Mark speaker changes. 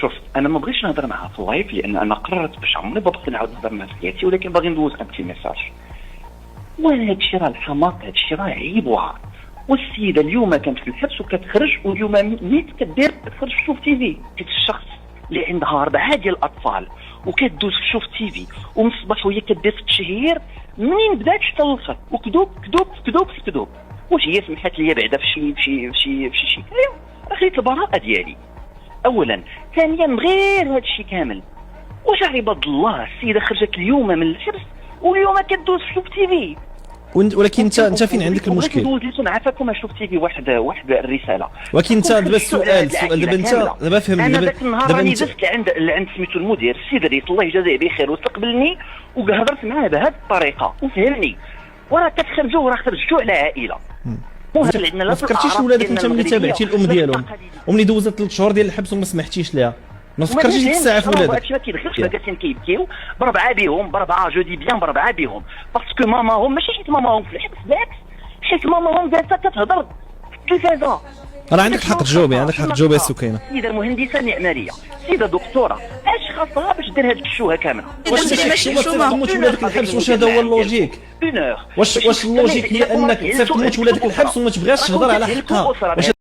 Speaker 1: شوف انا ما بغيتش نهضر معها في اللايف لان انا قررت باش عمري ما باغي نعاود نهضر معها في حياتي، ولكن باغي ندوز ان بتي ميساج. وانا هادشي راه الحماق، هادشي راه عيب وعار. والسيده اليوم كانت في الحبس وكتخرج، واليوم نيت كدير تخرج في شوف تي في. ديك الشخص اللي عندها 4 ديال الاطفال وكدوز في شوف تي في ومن الصباح وهي كدير في التشهير منين بدات حتى الاخر، وكذوب كذوب كذوب في كذوب. واش هي سمحت لي بعدا في شي حكايه؟ راه خديت البراءه ديالي اولا. ثانيا غير هذا الشيء كامل، واش عباد الله السيده خرجت اليوم من الحبس واليوم كدوز في شوف تي في.
Speaker 2: ولكن انت فين عندك المشكل؟
Speaker 1: ندوز لكم عافاكم شوف تي في واحد الرساله.
Speaker 2: ولكن انت دابا السؤال دابا انت دابا فهمت.
Speaker 1: انا ذاك النهار راني دزت عند سميتو المدير السي دريس الله يجازيه بخير واستقبلني وهضرت معاه بهذه الطريقه وفهمني. وراه كتخرجوا، راه خرجتوا على عائله.
Speaker 2: ما فكرتيش لولادك انت ملي تابعتي الام ديالهم وملي دوزت 3 شهور ديال الحبس وما سمحتيش لها؟ ما فكرتيش ديك الساعه في ولادك؟
Speaker 1: هادشي ما كيدخلش، بكاتين كيبكيو بربعه بهم، بربعه جو دي بيان بربعه بهم، باسكو ماماهم ماشي حيت ماماهم في الحبس، بالعكس حيت ماماهم جالسه كتهضر في التلفازه.
Speaker 2: راه عندك حق تجاوبي، عندك حق تجاوبي السكينه.
Speaker 1: سيده مهندسه معماريه، سيده دكتوره، اش خاصها باش دير هاد الشوهه كامله؟
Speaker 2: واش تموت ولادك الحبس؟ واش هذا هو اللوجيك؟ واش اللوجيك هي انك تموت ولادك الحبس وما تبغيش تهضر على حقها؟